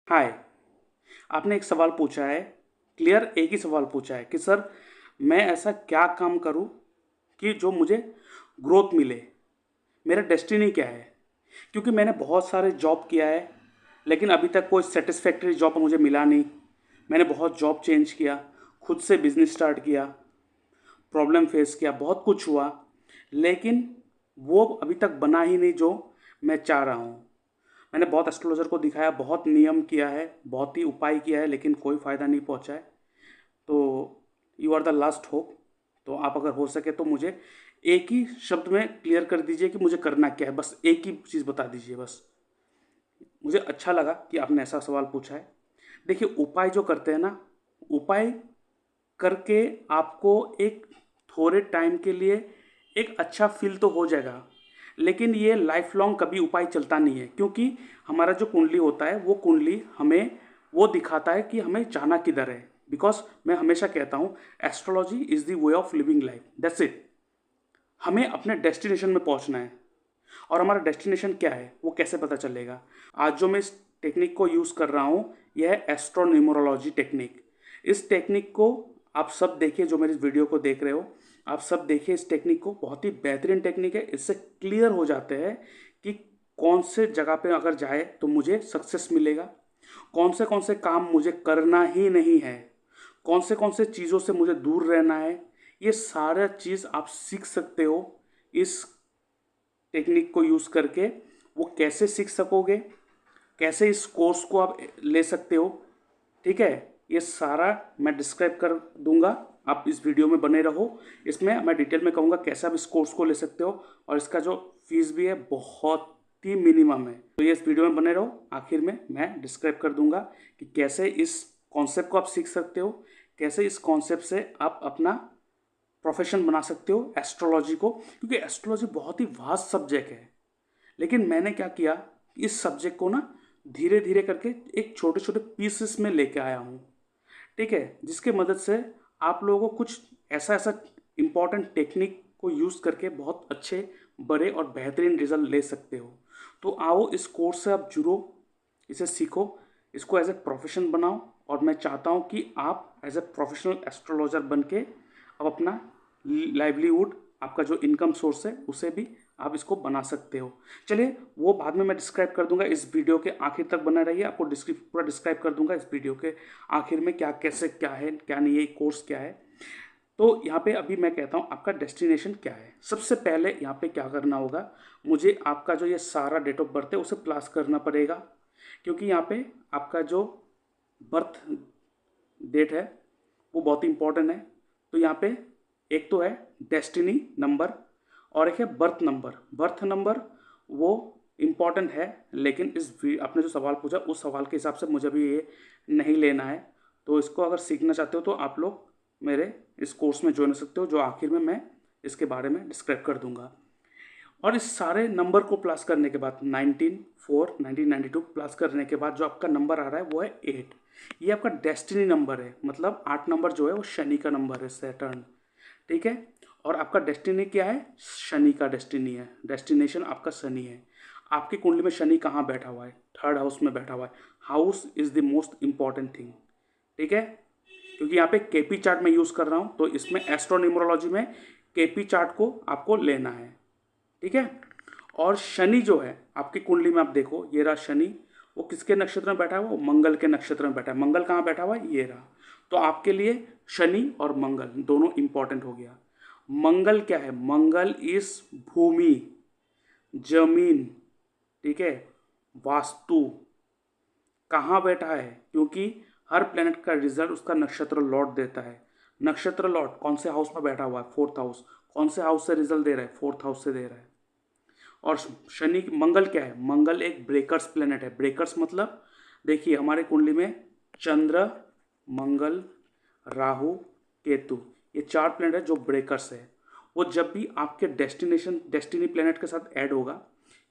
हाय। आपने एक सवाल पूछा है, क्लियर एक ही सवाल पूछा है कि सर मैं ऐसा क्या काम करूं कि जो मुझे ग्रोथ मिले, मेरा डेस्टिनी क्या है। क्योंकि मैंने बहुत सारे जॉब किया है लेकिन अभी तक कोई सेटिस्फैक्ट्री जॉब मुझे मिला नहीं। मैंने बहुत जॉब चेंज किया, खुद से बिजनेस स्टार्ट किया, प्रॉब्लम फेस किया, बहुत कुछ हुआ, लेकिन वो अभी तक बना ही नहीं जो मैं चाह रहा हूँ। मैंने बहुत एस्ट्रोलॉजर को दिखाया, बहुत नियम किया है, बहुत ही उपाय किया है, लेकिन कोई फ़ायदा नहीं पहुंचा है। तो you are the last hope. तो आप अगर हो सके तो मुझे एक ही शब्द में क्लियर कर दीजिए कि मुझे करना क्या है, बस एक ही चीज़ बता दीजिए बस। मुझे अच्छा लगा कि आपने ऐसा सवाल पूछा है। देखिए, उपाय जो करते हैं ना, उपाय करके आपको एक थोड़े टाइम के लिए एक अच्छा फील तो हो जाएगा, लेकिन ये लाइफ लॉन्ग कभी उपाय चलता नहीं है। क्योंकि हमारा जो कुंडली होता है वो कुंडली हमें वो दिखाता है कि हमें जाना किधर है। बिकॉज मैं हमेशा कहता हूँ, astrology is the way of living life, that's it. हमें अपने डेस्टिनेशन में पहुंचना है। और हमारा डेस्टिनेशन क्या है वो कैसे पता चलेगा। आज जो मैं इस टेक्निक को यूज़ कर रहा हूँ, यह है एस्ट्रोन्यूमरोलॉजी टेक्निक। इस टेक्निक को आप सब देखिए, जो मेरी वीडियो को देख रहे हो आप सब देखिए इस टेक्निक को। बहुत ही बेहतरीन टेक्निक है। इससे क्लियर हो जाते हैं कि कौन से जगह पे अगर जाए तो मुझे सक्सेस मिलेगा, कौन से काम मुझे करना ही नहीं है, कौन से चीज़ों से मुझे दूर रहना है। ये सारा चीज़ आप सीख सकते हो इस टेक्निक को यूज़ करके। वो कैसे सीख सकोगे, कैसे इस कोर्स को आप ले सकते हो, ठीक है, ये सारा मैं डिस्क्राइब कर दूंगा। आप इस वीडियो में बने रहो। इसमें मैं डिटेल में कहूँगा कैसे आप इस कोर्स को ले सकते हो, और इसका जो फीस भी है बहुत ही मिनिमम है। तो ये इस वीडियो में बने रहो। आखिर में मैं डिस्क्राइब कर दूंगा कि कैसे इस कॉन्सेप्ट को आप सीख सकते हो, कैसे इस कॉन्सेप्ट से आप अपना प्रोफेशन बना सकते हो एस्ट्रोलॉजी को। क्योंकि एस्ट्रोलॉजी बहुत ही वास्ट सब्जेक्ट है, लेकिन मैंने क्या किया, इस सब्जेक्ट को ना धीरे धीरे करके एक छोटे छोटे पीसेस में लेके आया हूँ, ठीक है, जिसके मदद से आप लोगों को कुछ ऐसा ऐसा इम्पॉर्टेंट टेक्निक को यूज़ करके बहुत अच्छे, बड़े और बेहतरीन रिजल्ट ले सकते हो। तो आओ इस कोर्स से आप जुड़ो, इसे सीखो, इसको एज ए प्रोफेशन बनाओ। और मैं चाहता हूँ कि आप एज ए प्रोफेशनल एस्ट्रोलॉजर बन के अब अपना लाइवलीहुड, आपका जो इनकम सोर्स है उसे भी आप इसको बना सकते हो। चलिए, वो बाद में मैं डिस्क्राइब कर दूंगा। इस वीडियो के आखिर तक बना रहिए, आपको पूरा डिस्क्राइब कर दूंगा इस वीडियो के आखिर में क्या कैसे क्या है क्या नहीं है, कोर्स क्या है। तो यहाँ पे अभी मैं कहता हूँ आपका डेस्टिनेशन क्या है। सबसे पहले यहाँ पे क्या करना होगा, मुझे आपका जो ये सारा डेट ऑफ बर्थ है उसे प्लस करना पड़ेगा। क्योंकि यहाँ पे आपका जो बर्थ डेट है वो बहुत ही इंपॉर्टेंट है। तो यहाँ पे एक तो है डेस्टिनी नंबर और एक है बर्थ नंबर। बर्थ नंबर वो इम्पॉर्टेंट है, लेकिन आपने जो सवाल पूछा उस सवाल के हिसाब से मुझे भी ये नहीं लेना है। तो इसको अगर सीखना चाहते हो तो आप लोग मेरे इस कोर्स में ज्वाइन हो सकते हो, जो आखिर में मैं इसके बारे में डिस्क्राइब कर दूंगा। और इस सारे नंबर को प्लस करने के बाद 1992 प्लस करने के बाद जो आपका नंबर आ रहा है वो है 8। ये आपका डेस्टिनी नंबर है, मतलब 8 नंबर जो है वो शनि का नंबर है, सैटर्न, ठीक है। और आपका डेस्टिनी क्या है, शनि का डेस्टिनी है, डेस्टिनेशन आपका शनि है। आपकी कुंडली में शनि कहाँ बैठा हुआ है, थर्ड हाउस में बैठा हुआ है। House is the most important thing, ठीक है। क्योंकि यहाँ पे केपी चार्ट में यूज़ कर रहा हूँ, तो इसमें एस्ट्रोन्यूमरोलॉजी में केपी चार्ट को आपको लेना है, ठीक है। और शनि जो है आपकी कुंडली में, आप देखो ये रहा शनि, वो किसके नक्षत्र में बैठा हुआ है, वो मंगल के नक्षत्र में बैठा है। मंगल कहाँ बैठा हुआ है, ये रहा। तो आपके लिए शनि और मंगल दोनों इंपॉर्टेंट हो गया। मंगल क्या है, मंगल इस भूमि, जमीन, ठीक है, वास्तु। कहाँ बैठा है, क्योंकि हर प्लेनेट का रिजल्ट उसका नक्षत्र लॉर्ड देता है। नक्षत्र लॉर्ड कौन से हाउस में बैठा हुआ है, फोर्थ हाउस। कौन से हाउस से रिजल्ट दे रहा है, फोर्थ हाउस से दे रहा है। और शनि, मंगल क्या है, मंगल एक ब्रेकर्स प्लेनेट है। ब्रेकर्स मतलब देखिए हमारे कुंडली में चंद्र, मंगल, राहु, केतु, ये 4 प्लेनेट है जो ब्रेकर्स है। वो जब भी आपके डेस्टिनी प्लेनेट के साथ ऐड होगा,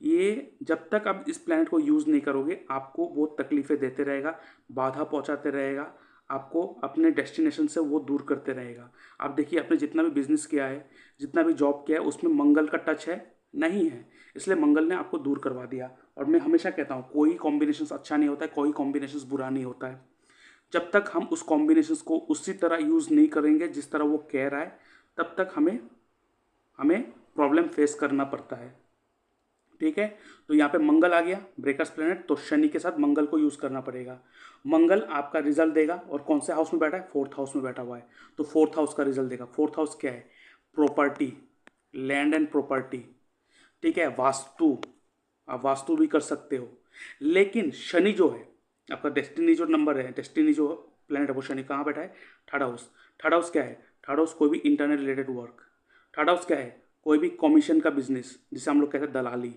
ये जब तक आप इस प्लेनेट को यूज़ नहीं करोगे आपको वो तकलीफ़ें देते रहेगा, बाधा पहुंचाते रहेगा, आपको अपने डेस्टिनेशन से वो दूर करते रहेगा। आप देखिए, आपने जितना भी बिजनेस किया है, जितना भी जॉब किया है, उसमें मंगल का टच है नहीं है, इसलिए मंगल ने आपको दूर करवा दिया। और मैं हमेशा कहता हूँ कोई कॉम्बिनेशन अच्छा नहीं होता है, कोई कॉम्बिनेशन बुरा नहीं होता है। जब तक हम उस कॉम्बिनेशन को उसी तरह यूज़ नहीं करेंगे जिस तरह वो कह रहा है, तब तक हमें हमें प्रॉब्लम फेस करना पड़ता है। ठीक है, तो यहाँ पे मंगल आ गया ब्रेकर्स प्लेनेट, तो शनि के साथ मंगल को यूज़ करना पड़ेगा। मंगल आपका रिजल्ट देगा, और कौन से हाउस में बैठा है? फोर्थ हाउस में बैठा हुआ है, तो फोर्थ हाउस का रिजल्ट देगा। फोर्थ हाउस क्या है? Property, land and property. ठीक है, वास्तु, आप वास्तु भी कर सकते हो। लेकिन शनि जो है आपका डेस्टिनी जो नंबर है, डेस्टिनी जो प्लेनेट है, वो शनि कहाँ बैठा है? Third house. थर्ड हाउस क्या है? थर्ड हाउस कोई भी internet related work. Third house क्या है? कोई भी कमीशन का बिजनेस, जिसे हम लोग कहते हैं दलाली।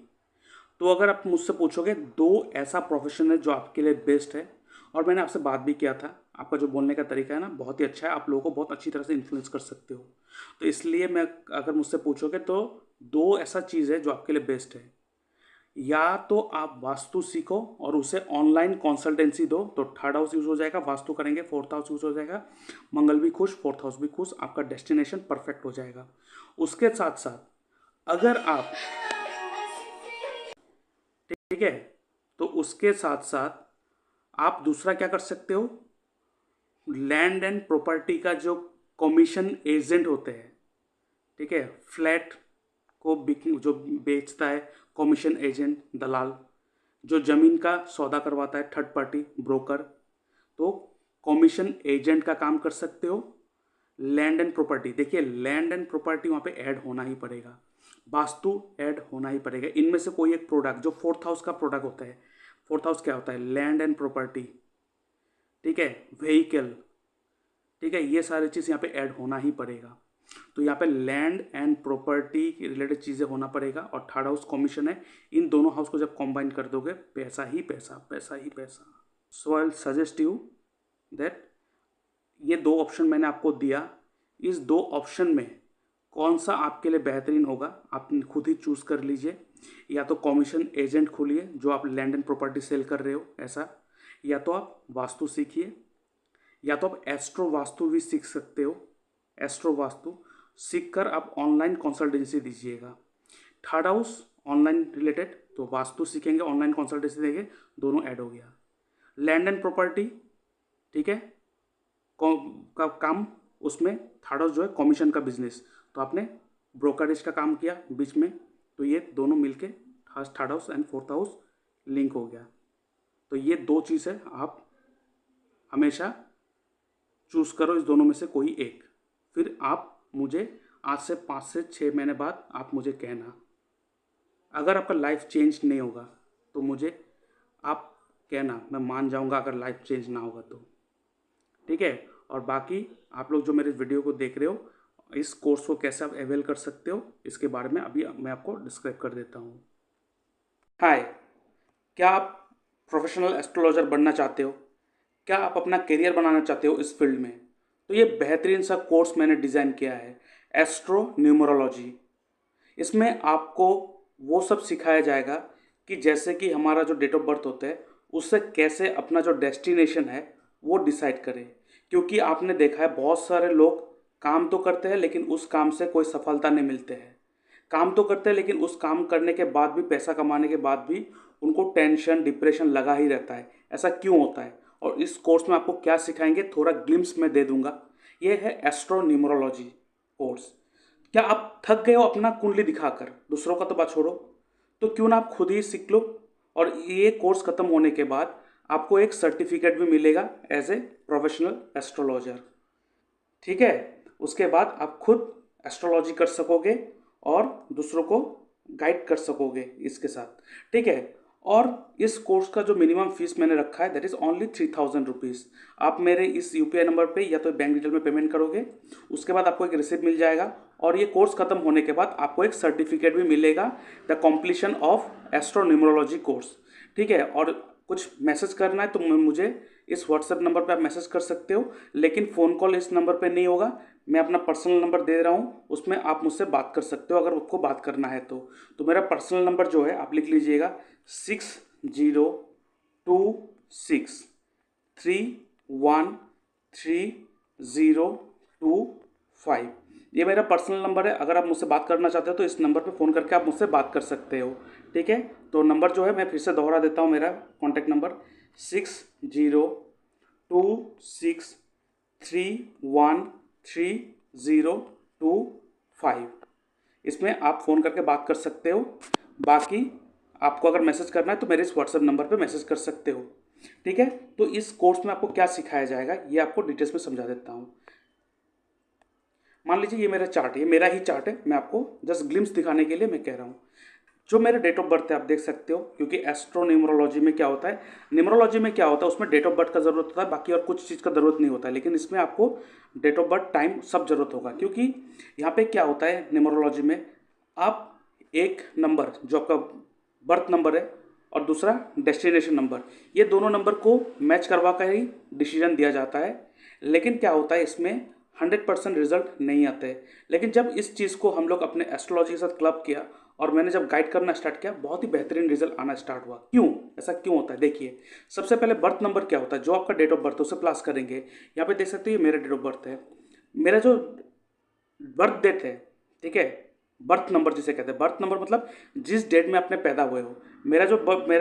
तो अगर आप मुझसे पूछोगे दो ऐसा प्रोफेशन है जो आपके लिए बेस्ट है, और मैंने आपसे बात भी किया था, आपका जो बोलने का तरीका है ना बहुत ही अच्छा है, आप लोगों को बहुत अच्छी तरह से इन्फ्लुएंस कर सकते हो। तो इसलिए मैं, अगर मुझसे पूछोगे तो दो ऐसा चीज़ है जो आपके लिए बेस्ट है। या तो आप वास्तु सीखो और उसे ऑनलाइन कंसल्टेंसी दो, तो थर्ड हाउस यूज हो जाएगा, वास्तु करेंगे, फोर्थ हाउस यूज हो जाएगा, मंगल भी खुश, फोर्थ हाउस भी खुश, आपका डेस्टिनेशन परफेक्ट हो जाएगा। उसके साथ साथ अगर आप, ठीक है, तो उसके साथ साथ आप दूसरा क्या कर सकते हो? लैंड एंड प्रॉपर्टी का जो कमीशन एजेंट होते हैं, ठीक है, फ्लैट को जो बेचता है, कमीशन एजेंट, दलाल, जो ज़मीन का सौदा करवाता है, थर्ड पार्टी ब्रोकर, तो कमीशन एजेंट का काम कर सकते हो। लैंड एंड प्रॉपर्टी, देखिए लैंड एंड प्रॉपर्टी वहाँ पे ऐड होना ही पड़ेगा, वास्तु ऐड होना ही पड़ेगा। इनमें से कोई एक प्रोडक्ट जो फोर्थ हाउस का प्रोडक्ट होता है, फोर्थ हाउस क्या होता है? लैंड एंड प्रॉपर्टी, ठीक है, व्हीकल, ठीक है, ये सारी चीज़ यहाँ पे ऐड होना ही पड़ेगा। तो यहाँ पे लैंड एंड प्रॉपर्टी रिलेटेड चीज़ें होना पड़ेगा, और थर्ड हाउस कमीशन है। इन दोनों हाउस को जब कंबाइन कर दोगे, पैसा ही पैसा, पैसा ही पैसा। So I will suggest you that ये दो ऑप्शन मैंने आपको दिया, इस दो ऑप्शन में कौन सा आपके लिए बेहतरीन होगा आप खुद ही चूज़ कर लीजिए। या तो कमीशन एजेंट खोलिए जो आप लैंड एंड प्रॉपर्टी सेल कर रहे हो ऐसा, या तो आप वास्तु सीखिए, या तो आप एस्ट्रो वास्तु भी सीख सकते हो। एस्ट्रो वास्तु सीख कर आप ऑनलाइन कंसल्टेंसी दीजिएगा। थर्ड हाउस ऑनलाइन रिलेटेड, तो वास्तु सीखेंगे, ऑनलाइन कंसल्टेंसी देंगे, दोनों ऐड हो गया। लैंड एंड प्रॉपर्टी, ठीक है, का काम, उसमें थर्ड हाउस जो है कमीशन का बिजनेस, तो आपने ब्रोकरेज का काम किया बीच में, तो ये दोनों मिलके third house and fourth house link हो गया। तो ये दो चीज़ है, आप हमेशा चूज़ करो इस दोनों में से कोई एक, फिर आप मुझे आज से 5 से 6 महीने बाद आप मुझे कहना। अगर आपका लाइफ चेंज नहीं होगा तो मुझे आप कहना, मैं मान जाऊंगा अगर लाइफ चेंज ना होगा तो, ठीक है। और बाकी आप लोग जो मेरे वीडियो को देख रहे हो, इस कोर्स को कैसे आप अवेल कर सकते हो इसके बारे में अभी मैं आपको डिस्क्राइब कर देता हूँ। हाय, क्या आप प्रोफेशनल एस्ट्रोलॉजर बनना चाहते हो? क्या आप अपना करियर बनाना चाहते हो इस फील्ड में? तो ये बेहतरीन सा कोर्स मैंने डिज़ाइन किया है, एस्ट्रो न्यूमरोलॉजी। इसमें आपको वो सब सिखाया जाएगा कि जैसे कि हमारा जो डेट ऑफ बर्थ होता है उससे कैसे अपना जो डेस्टिनेशन है वो डिसाइड करें। क्योंकि आपने देखा है बहुत सारे लोग काम तो करते हैं लेकिन उस काम से कोई सफलता नहीं मिलते हैं। काम तो करते हैं लेकिन उस काम करने के बाद भी, पैसा कमाने के बाद भी उनको टेंशन, डिप्रेशन लगा ही रहता है। ऐसा क्यों होता है? और इस कोर्स में आपको क्या सिखाएंगे थोड़ा ग्लिम्स में दे दूंगा। ये है एस्ट्रो न्यूमरोलॉजी कोर्स। क्या आप थक गए हो अपना कुंडली दिखाकर? दूसरों का तो बात छोड़ो, तो क्यों ना आप खुद ही सीख लो। और ये कोर्स खत्म होने के बाद आपको एक सर्टिफिकेट भी मिलेगा एज ए प्रोफेशनल एस्ट्रोलॉजर, ठीक है। उसके बाद आप खुद एस्ट्रोलॉजी कर सकोगे और दूसरों को गाइड कर सकोगे इसके साथ, ठीक है। और इस कोर्स का जो मिनिमम फीस मैंने रखा है दैट इज़ ओनली 3000 रुपीज़। आप मेरे इस यूपीआई नंबर पे या तो बैंक डिटेल में पेमेंट करोगे, उसके बाद आपको एक रिसिप्ट मिल जाएगा, और ये कोर्स खत्म होने के बाद आपको एक सर्टिफिकेट भी मिलेगा, the completion of astro numerology course, ठीक है। और कुछ मैसेज करना है तो मुझे इस व्हाट्सएप नंबर पे आप मैसेज कर सकते हो, लेकिन फ़ोन कॉल इस नंबर पे नहीं होगा। मैं अपना पर्सनल नंबर दे रहा हूँ, उसमें आप मुझसे बात कर सकते हो अगर आपको बात करना है तो मेरा पर्सनल नंबर जो है आप लिख लीजिएगा 6026313025। ये मेरा पर्सनल नंबर है। अगर आप मुझसे बात करना चाहते हो तो इस नंबर पे फ़ोन करके आप मुझसे बात कर सकते हो, ठीक है, तो नंबर जो है मैं फिर से दोहरा देता हूँ, मेरा कॉन्टैक्ट नंबर 6026313025। इसमें आप फ़ोन करके बात कर सकते हो। बाकी आपको अगर मैसेज करना है तो मेरे इस व्हाट्सएप नंबर पे मैसेज कर सकते हो। ठीक है, तो इस कोर्स में आपको क्या सिखाया जाएगा ये आपको डिटेल्स में समझा देता हूँ। मान लीजिए ये मेरा चार्ट है, ये मेरा ही चार्ट है, मैं आपको जस्ट ग्लिम्स दिखाने के लिए मैं कह रहा हूँ। जो मेरा डेट ऑफ बर्थ है आप देख सकते हो, क्योंकि एस्ट्रो न्यूमरोलॉजी में क्या होता है, न्यूमरोलॉजी में क्या होता है, उसमें डेट ऑफ बर्थ का ज़रूरत होता है, बाकी और कुछ चीज़ का ज़रूरत नहीं होता है, लेकिन इसमें आपको डेट ऑफ बर्थ, टाइम सब ज़रूरत होगा। क्योंकि यहाँ पे क्या होता है न्यूमरोलॉजी में, आप एक नंबर जो आपका बर्थ नंबर है और दूसरा डेस्टिनेशन नंबर, ये दोनों नंबर को मैच करवा कर ही डिसीजन दिया जाता है। लेकिन क्या होता है इसमें 100% रिजल्ट नहीं आते। लेकिन जब इस चीज़ को हम लोग अपने एस्ट्रोलॉजी के साथ क्लब किया और मैंने जब गाइड करना स्टार्ट किया, बहुत ही बेहतरीन रिजल्ट आना स्टार्ट हुआ। क्यों, ऐसा क्यों होता है देखिए। सबसे पहले बर्थ नंबर क्या होता है, जो आपका डेट ऑफ बर्थ है उसे प्लस करेंगे। यहाँ पे देख सकते हो ये मेरा डेट ऑफ बर्थ है, मेरा जो बर्थ डेट है, ठीक है, बर्थ नंबर जिसे कहते हैं, बर्थ नंबर मतलब जिस डेट में आपने पैदा हुए हो। मेरा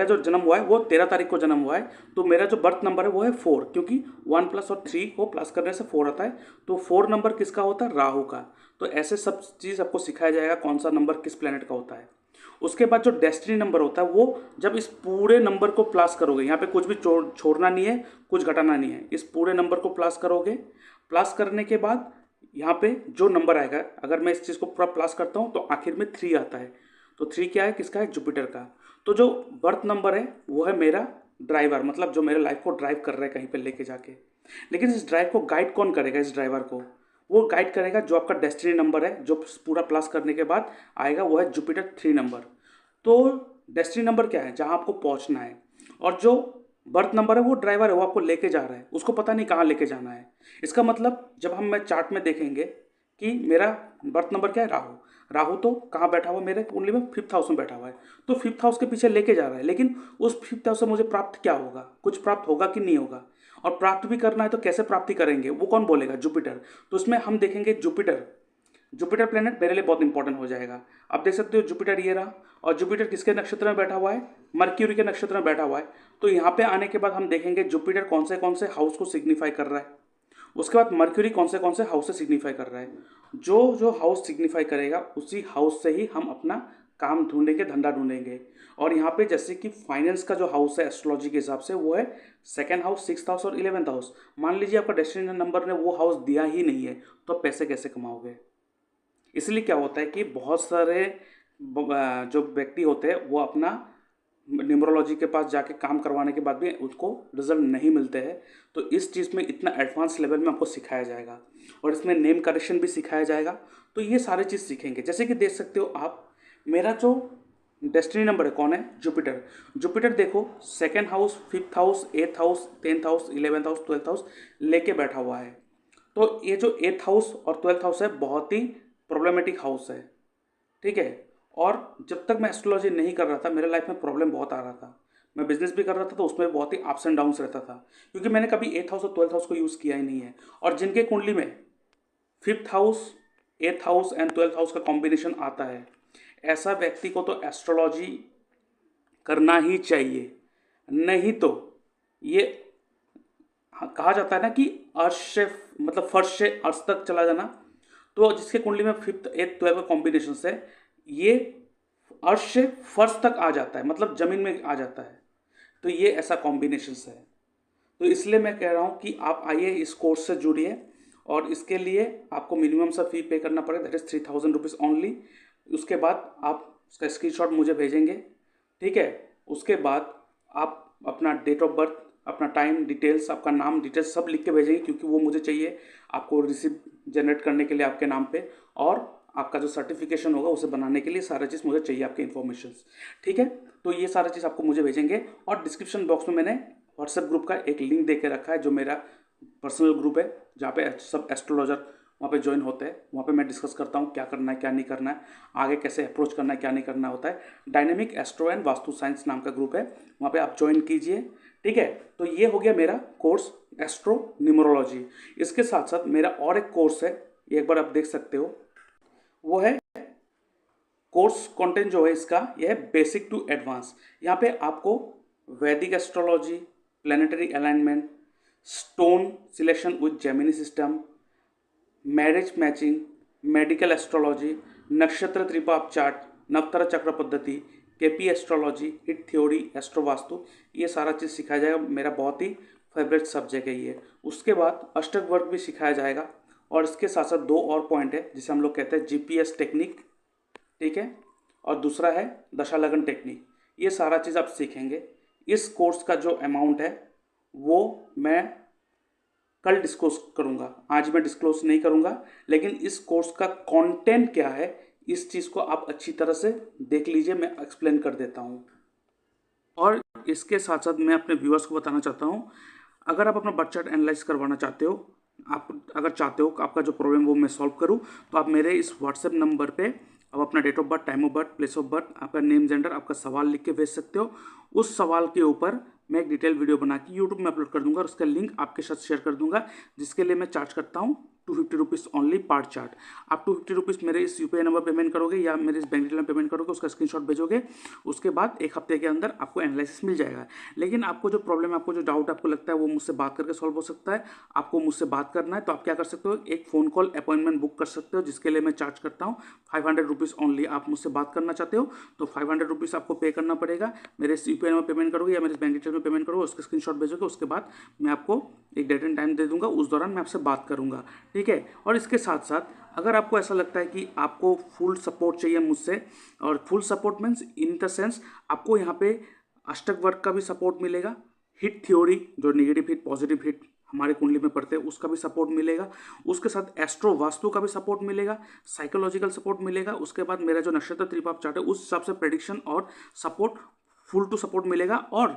जो जन्म हुआ है वो 13 तारीख को जन्म हुआ है, तो मेरा जो बर्थ नंबर है वो है 4, क्योंकि 1 प्लस और 3 को प्लस करने से 4 आता है। तो 4 नंबर किसका होता है, राहु का। तो ऐसे सब चीज़ आपको सिखाया जाएगा कौन सा नंबर किस प्लेनेट का होता है। उसके बाद जो डेस्टिनी नंबर होता है, वो जब इस पूरे नंबर को प्लस करोगे, यहाँ पे कुछ भी छोड़ना नहीं है, कुछ घटाना नहीं है, इस पूरे नंबर को प्लस करोगे। प्लस करने के बाद यहाँ पे जो नंबर आएगा, अगर मैं इस चीज़ को पूरा प्लस करता हूँ तो आखिर में 3 आता है। तो 3 क्या है, किसका है, जुपिटर का। तो जो बर्थ नंबर है वो है मेरा ड्राइवर, मतलब जो मेरे लाइफ को ड्राइव कर रहा है कहीं पे लेके जाके। लेकिन इस ड्राइव को गाइड कौन करेगा, इस ड्राइवर को वो गाइड करेगा जो आपका डेस्टिनी नंबर है, जो पूरा प्लस करने के बाद आएगा, वो है जुपिटर 3 नंबर। तो डेस्टिनी नंबर क्या है, जहाँ आपको पहुँचना है। और जो बर्थ नंबर है वो ड्राइवर है, वो आपको लेके जा रहा है, उसको पता नहीं कहाँ लेके जाना है। इसका मतलब जब हम मैं चार्ट में देखेंगे कि मेरा बर्थ नंबर क्या है, राहु। राहु तो कहाँ बैठा हुआ, मेरे कुंडली में 5th हाउस में बैठा हुआ है। तो 5th हाउस के पीछे लेके जा रहा है, लेकिन उस 5th हाउस से मुझे प्राप्त क्या होगा, कुछ प्राप्त होगा कि नहीं होगा। और प्राप्त भी करना है तो कैसे प्राप्ति करेंगे, वो कौन बोलेगा, जुपिटर। तो इसमें हम देखेंगे जुपिटर, जुपिटर प्लेनेट मेरे लिए बहुत इंपॉर्टेंट हो जाएगा। आप देख सकते हो जुपिटर ये रहा, और जुपिटर किसके नक्षत्र में बैठा हुआ है, मर्क्यूरी के नक्षत्र में बैठा हुआ है। तो यहाँ पे आने के बाद हम देखेंगे जुपिटर कौन से हाउस को सिग्निफाई कर रहा है, उसके बाद मर्क्यूरी कौन से हाउस से सिग्निफाई कर रहा है। जो जो हाउस सिग्निफाई करेगा उसी हाउस से ही हम अपना काम ढूंढेंगे, धंधा ढूंढेंगे। और यहाँ पे जैसे कि फाइनेंस का जो हाउस है एस्ट्रोलॉजी के हिसाब से, वो है 2nd हाउस, 6th हाउस और 11th हाउस। मान लीजिए आपका डेस्टिनेशन नंबर ने वो हाउस दिया ही नहीं है, तो आप पैसे कैसे कमाओगे। इसलिए क्या होता है कि बहुत सारे जो व्यक्ति होते हैं वो अपना न्यूमरोलॉजी के पास जाके काम करवाने के बाद भी उसको रिजल्ट नहीं मिलते हैं। तो इस चीज़ में इतना एडवांस लेवल में आपको सिखाया जाएगा, और इसमें नेम करेक्शन भी सिखाया जाएगा। तो ये सारे चीज़ सीखेंगे। जैसे कि देख सकते हो आप, मेरा जो डेस्टिनी नंबर है कौन है, जुपिटर। जुपिटर देखो 2nd house, 5th house, 8th house, 10th house, 11th house, 12th house लेके बैठा हुआ है। तो ये जो 8th हाउस और 12th हाउस है बहुत ही प्रॉब्लमेटिक हाउस है, ठीक है। और जब तक मैं एस्ट्रोलॉजी नहीं कर रहा था मेरे लाइफ में प्रॉब्लम बहुत आ रहा था। मैं बिजनेस भी कर रहा था तो उसमें बहुत ही अप्स एंड डाउन्स रहता था, क्योंकि मैंने कभी 8th हाउस और 12th हाउस को यूज़ किया ही नहीं है। और जिनके कुंडली में 5th house, 8th house and 12th house का कॉम्बिनेशन आता है, ऐसा व्यक्ति को तो एस्ट्रोलॉजी करना ही चाहिए। नहीं तो ये कहा जाता है ना कि अर्श से, मतलब फर्श से अर्श तक चला जाना। तो जिसके कुंडली में 5th, 8th, 12th का कॉम्बिनेशन से ये अर्श से फर्श तक आ जाता है, मतलब जमीन में आ जाता है। तो ये ऐसा कॉम्बिनेशन है। तो इसलिए मैं कह रहा हूँ कि आप आइए इस कोर्स से जुड़िए, और इसके लिए आपको मिनिमम सा फी पे करना पड़ेगा, दैट इज़ 3000 रुपीज़ ओनली। उसके बाद आप उसका स्क्रीनशॉट मुझे भेजेंगे, ठीक है। उसके बाद आप अपना डेट ऑफ बर्थ, अपना टाइम डिटेल्स, आपका नाम डिटेल्स सब लिख के भेजेंगे, क्योंकि वो मुझे चाहिए आपको रिसिप्ट जनरेट करने के लिए आपके नाम पे, और आपका जो सर्टिफिकेशन होगा उसे बनाने के लिए सारा चीज़ मुझे चाहिए, आपके इन्फॉर्मेशन, ठीक है। तो ये सारा चीज़ आपको मुझे भेजेंगे। और डिस्क्रिप्शन बॉक्स में मैंने व्हाट्सएप ग्रुप का एक लिंक दे के रखा है, जो मेरा पर्सनल ग्रुप है, जहाँ पे सब एस्ट्रोलॉजर वहाँ पे ज्वाइन होते हैं। वहाँ पे मैं डिस्कस करता हूँ क्या करना है क्या नहीं करना है, आगे कैसे अप्रोच करना है क्या नहीं करना होता है। Dynamic astro and vastu science नाम का ग्रुप है, वहाँ पे आप ज्वाइन कीजिए, ठीक है। तो ये हो गया मेरा कोर्स एस्ट्रो न्यूमरोलॉजी। इसके साथ साथ मेरा और एक कोर्स है, एक बार आप देख सकते हो, वो है कोर्स कंटेंट जो है इसका यह है बेसिक टू एडवांस। यहाँ पे आपको वैदिक astrology, planetary alignment, stone selection with Gemini system, marriage matching, medical astrology, नक्षत्र त्रिपाप चार्ट, नवतारा चक्र पद्धति, केपी एस्ट्रोलॉजी, हिट थ्योरी, एस्ट्रोवास्तु, ये सारा चीज़ सिखाया जाएगा। मेरा बहुत ही फेवरेट सब्जेक्ट है ये। उसके बाद अष्टक वर्क भी सिखाया जाएगा और इसके साथ साथ दो और पॉइंट है जिसे हम लोग कहते हैं जीपीएस टेक्निक, ठीक है, और दूसरा है दशा लगन टेक्निक। ये सारा चीज़ आप सीखेंगे। इस कोर्स का जो अमाउंट है वो मैं कल डिस्क्लोज करूँगा, आज मैं डिस्क्लोज नहीं करूँगा, लेकिन इस कोर्स का कंटेंट क्या है इस चीज़ को आप अच्छी तरह से देख लीजिए, मैं एक्सप्लेन कर देता हूँ। और इसके साथ साथ मैं अपने व्यूअर्स को बताना चाहता हूँ, अगर आप अपना बर्थ चार्ट एनालाइज करवाना चाहते हो, आप अगर चाहते हो कि आपका जो प्रॉब्लम वो मैं सॉल्व करूँ, तो आप मेरे इस व्हाट्सएप नंबर पे आप अपना date of birth, time of birth, place of birth, आपका नेम, जेंडर, आपका सवाल लिख के भेज सकते हो। उस सवाल के ऊपर मैं एक डिटेल वीडियो बना के यूट्यूब में अपलोड कर दूंगा और उसका लिंक आपके साथ शेयर कर दूंगा, जिसके लिए मैं चार्ज करता हूँ 250 रुपीज़ ओनली पार चार्ट। आप 250 रुपीज़ मेरे इस यूपीआई नंबर पेमेंट करोगे या मेरे इस बैंक डिटेल में पेमेंट करोगे, उसका स्क्रीनशॉट भेजोगे, उसके बाद एक हफ्ते के अंदर आपको एनालिसिस मिल जाएगा। लेकिन आपको जो प्रॉब्लम है, आपको जो डाउट आपको लगता है वो मुझसे बात करके सॉल्व हो सकता है। आपको मुझसे बात करना है तो आप क्या कर सकते हो, एक फ़ोन कॉल अपॉइंटमेंट बुक कर सकते हो, जिसके लिए मैं चार्ज करता हूँ 500 रुपीज़ ओनली। आप मुझसे बात करना चाहते हो तो 500 रुपीज़ आपको पे करना पड़ेगा। मेरे इस यूपीआई नंबर पेमेंट करोगे या मेरे बैंक डिटेल में पेमेंट करोगे, उसका स्क्रीनशॉट भेजोगे, उसके बाद मैं आपको एक डेट एंड टाइम दे दूंगा, उस दौरान मैं आपसे बात करूंगा, ठीक है। और इसके साथ साथ अगर आपको ऐसा लगता है कि आपको फुल सपोर्ट चाहिए मुझसे, और full support means in the sense आपको यहाँ पे अष्टक वर्क का भी सपोर्ट मिलेगा, हिट थ्योरी जो नेगेटिव हिट पॉजिटिव हिट हमारे कुंडली में पड़ते हैं उसका भी सपोर्ट मिलेगा, उसके साथ एस्ट्रो वास्तु का भी सपोर्ट मिलेगा, साइकोलॉजिकल सपोर्ट मिलेगा, उसके बाद मेरा जो नक्षत्र त्रिपाप चार्ट है उस हिसाब से प्रेडिक्शन और सपोर्ट फुल टू सपोर्ट मिलेगा। और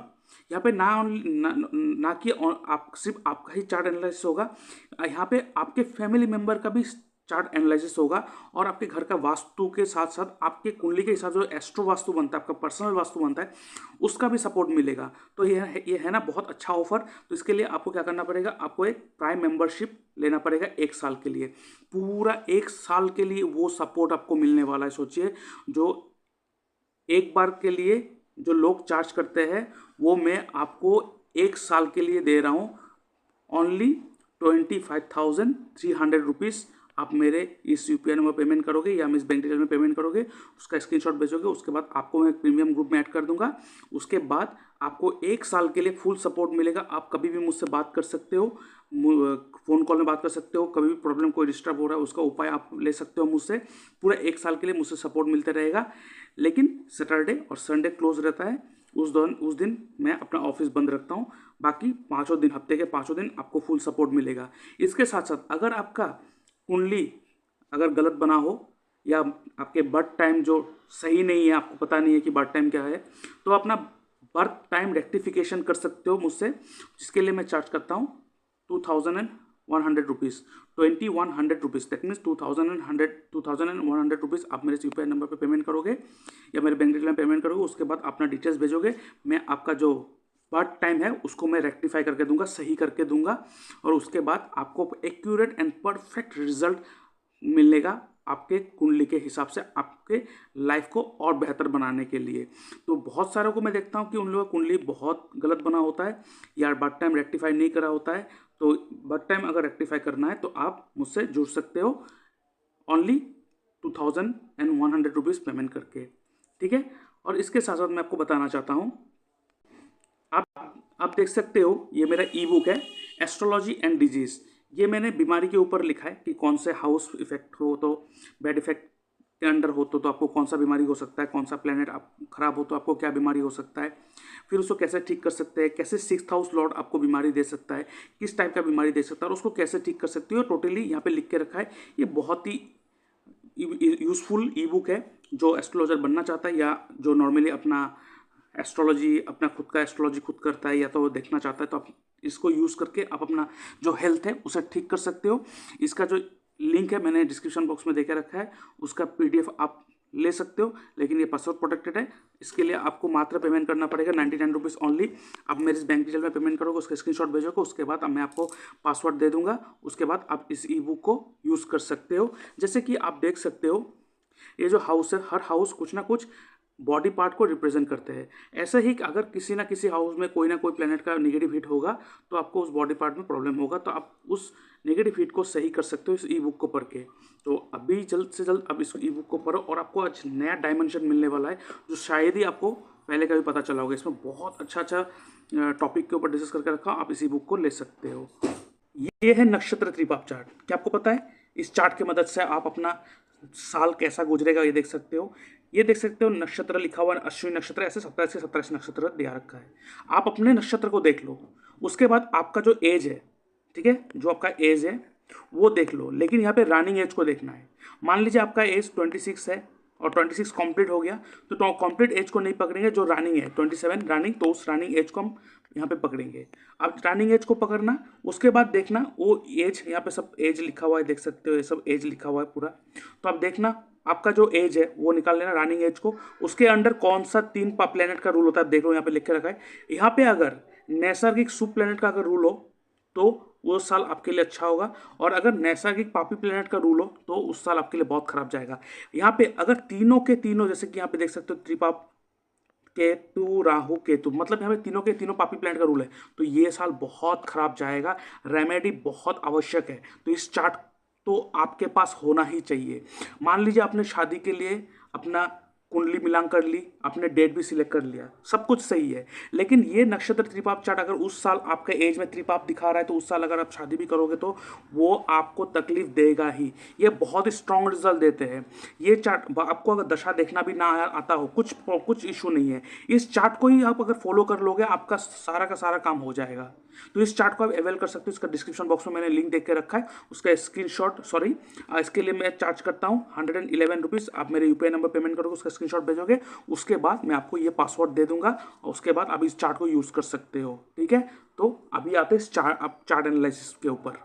यहाँ पे ना कि आप सिर्फ आपका ही चार्ट एनालिसिस होगा, यहाँ पे आपके फैमिली मेंबर का भी चार्ट एनालिसिस होगा, और आपके घर का वास्तु के साथ साथ आपके कुंडली के हिसाब से जो एस्ट्रो वास्तु बनता है, आपका पर्सनल वास्तु बनता है, उसका भी सपोर्ट मिलेगा। तो ये है ना बहुत अच्छा ऑफर। तो इसके लिए आपको क्या करना पड़ेगा, आपको एक प्राइम मेंबरशिप लेना पड़ेगा 1 साल के लिए। पूरा 1 साल के लिए वो सपोर्ट आपको मिलने वाला है। सोचिए, जो एक बार के लिए जो लोग चार्ज करते हैं वो मैं आपको 1 साल के लिए दे रहा हूँ ओनली 25,300 रुपीज़। आप मेरे इस यूपीआई नंबर पेमेंट करोगे या इस बैंक डिटेल में पेमेंट करोगे, उसका स्क्रीनशॉट भेजोगे, उसके बाद आपको मैं प्रीमियम ग्रुप में ऐड कर दूंगा। उसके बाद आपको 1 साल के लिए फुल सपोर्ट मिलेगा। आप कभी भी मुझसे बात कर सकते हो, फ़ोन कॉल में बात कर सकते हो, कभी भी प्रॉब्लम कोई डिस्टर्ब हो रहा है उसका उपाय आप ले सकते हो मुझसे। पूरा 1 साल के लिए मुझसे सपोर्ट मिलता रहेगा। लेकिन सैटरडे और संडे क्लोज रहता है, उस दिन मैं अपना ऑफिस बंद रखता हूँ। बाकी 5 दिन, हफ्ते के 5 दिन आपको फुल सपोर्ट मिलेगा। इसके साथ साथ अगर आपका कुंडली अगर गलत बना हो या आपके बर्थ टाइम जो सही नहीं है, आपको पता नहीं है कि बर्थ टाइम क्या है, तो अपना बर्थ टाइम रेक्टिफिकेशन कर सकते हो मुझसे, जिसके लिए मैं चार्ज करता हूँ 2,100 rupees, 2,100 rupees. That means 2,100 rupees आप मेरे यूपीआई नंबर पे पेमेंट करोगे या मेरे बैंक डिटेल में पेमेंट करोगे। उसके बाद अपना डिटेल्स भेजोगे, मैं आपका जो बर्थ टाइम है उसको मैं रेक्टिफाई करके दूंगा, सही करके दूंगा, और उसके बाद आपको एक्यूरेट एंड परफेक्ट रिजल्ट मिलेगा आपके कुंडली के हिसाब से, आपके लाइफ को और बेहतर बनाने के लिए। तो बहुत सारों को मैं देखता हूँ कि उन लोगों का कुंडली बहुत गलत बना होता है या बर्थ टाइम रेक्टिफाई नहीं करा होता है। तो बर्थ टाइम अगर रेक्टिफाई करना है तो आप मुझसे जुड़ सकते हो ओनली 2,100 रुपीज़ पेमेंट करके, ठीक है। और इसके साथ साथ मैं आपको बताना चाहता हूँ, आप देख सकते हो ये मेरा ई बुक है एस्ट्रोलॉजी एंड डिजीज़। ये मैंने बीमारी के ऊपर लिखा है कि कौन से हाउस इफेक्ट हो तो बैड इफेक्ट के अंडर हो तो आपको कौन सा बीमारी हो सकता है, कौन सा प्लेनेट आप खराब हो तो आपको क्या बीमारी हो सकता है, फिर उसको कैसे ठीक कर सकते हैं, कैसे 6th हाउस लॉर्ड आपको बीमारी दे सकता है, किस टाइप का बीमारी दे सकता है और उसको कैसे ठीक कर सकती हो, टोटली यहाँ पे लिख के रखा है। ये बहुत ही यूज़फुल ई बुक है। जो एस्ट्रोलॉजर बनना चाहता है या जो नॉर्मली अपना एस्ट्रोलॉजी, अपना खुद का एस्ट्रोलॉजी खुद करता है या तो वो देखना चाहता है, तो आप इसको यूज़ करके आप अपना जो हेल्थ है उसे ठीक कर सकते हो। इसका जो लिंक है मैंने डिस्क्रिप्शन बॉक्स में देके रखा है, उसका PDF आप ले सकते हो, लेकिन ये पासवर्ड प्रोटेक्टेड है। इसके लिए आपको मात्र पेमेंट करना पड़ेगा 99 रुपीज़ ओनली। आप मेरे इस बैंक डिटेल में पेमेंट करोगे, उसका स्क्रीनशॉट भेजोगे, उसके बाद मैं आपको पासवर्ड दे दूंगा। उसके बाद आप इस ई बुक को यूज़ कर सकते हो। जैसे कि आप देख सकते हो ये जो हाउस है, हर हाउस कुछ ना कुछ बॉडी पार्ट को रिप्रेजेंट करते हैं। ऐसे ही अगर किसी ना किसी हाउस में कोई ना कोई प्लेनेट का नेगेटिव हिट होगा तो आपको उस बॉडी पार्ट में प्रॉब्लम होगा, तो आप उस नेगेटिव हिट को सही कर सकते हो इस ई बुक को पढ़ के। तो अभी जल्द से जल्द अब इस ई बुक को पढ़ो और आपको आज नया डायमेंशन मिलने वाला है जो शायद ही आपको पहले कभी पता चला होगा। इसमें बहुत अच्छा टॉपिक के ऊपर डिस्कस करके रखा, आप इसी बुक को ले सकते हो। ये है नक्षत्र त्रिपाप चार्ट। क्या आपको पता है इस चार्ट की मदद से आप अपना साल कैसा गुजरेगा ये देख सकते हो। ये देख सकते हो नक्षत्र लिखा हुआ, अश्विनी नक्षत्र, ऐसे 27 से 27 नक्षत्र दिया रखा है। आप अपने नक्षत्र को देख लो, उसके बाद आपका जो एज है, ठीक है, जो आपका एज है वो देख लो, लेकिन यहाँ पे रनिंग एज को देखना है। मान लीजिए आपका एज 26 है और 26 कंप्लीट हो गया, तो कंप्लीट एज को नहीं पकड़ेंगे, जो रनिंग है 27 रनिंग, तो उस रनिंग एज को हम यहाँ पे पकड़ेंगे। अब रनिंग एज को पकड़ना, उसके बाद देखना वो एज, यहाँ पे सब एज लिखा हुआ है, देख सकते हो ये सब एज लिखा हुआ है पूरा। तो अब देखना आपका जो एज है वो निकाल लेना रनिंग एज को, उसके अंडर कौन सा 3 प्लेनेट का रूल होता है देख लो, यहाँ पे लिख के रखा है। यहाँ पे अगर नैसर्गिक शुभ प्लेनेट का अगर रूल हो तो वो साल आपके लिए अच्छा होगा, और अगर नैसर्गिक पापी प्लेनेट का रूल हो तो उस साल आपके लिए बहुत खराब जाएगा। यहाँ पे अगर तीनों के तीनों, जैसे कि यहाँ पे देख सकते हो त्रिपाप, केतु, राहु, केतु, मतलब यहाँ पे तीनों के तीनों पापी प्लेनेट का रूल है, तो ये साल बहुत खराब जाएगा। रेमेडी बहुत आवश्यक है, तो इस चार्ट तो आपके पास होना ही चाहिए। मान लीजिए आपने शादी के लिए अपना कुंडली मिलान कर ली, आपने डेट भी सिलेक्ट कर लिया, सब कुछ सही है, लेकिन ये नक्षत्र त्रिपाप चार्ट अगर उस साल आपके एज में त्रिपाप दिखा रहा है तो उस साल अगर आप शादी भी करोगे तो वो आपको तकलीफ देगा ही। ये बहुत स्ट्रॉन्ग रिजल्ट देते हैं ये चार्ट। आपको अगर दशा देखना भी ना आता हो, कुछ इशू नहीं है, इस चार्ट को ही आप अगर फॉलो कर लोगे आपका सारा का सारा काम हो जाएगा। तो इस चार्ट को आप अवेल कर सकते हो, इसका डिस्क्रिप्शन बॉक्स में मैंने लिंक देख के रखा है, उसका स्क्रीनशॉट, सॉरी इसके लिए मैं चार्ज करता हूँ 111 रुपीज़। आप मेरे यूपीआई नंबर पेमेंट करोगे, उसका स्क्रीनशॉट भेजोगे, उसके बाद मैं आपको ये पासवर्ड दे दूंगा और उसके बाद आप इस चार्ट को यूज़ कर सकते हो, ठीक है। तो अभी आते हैं चार्ट एनालिसिस के ऊपर।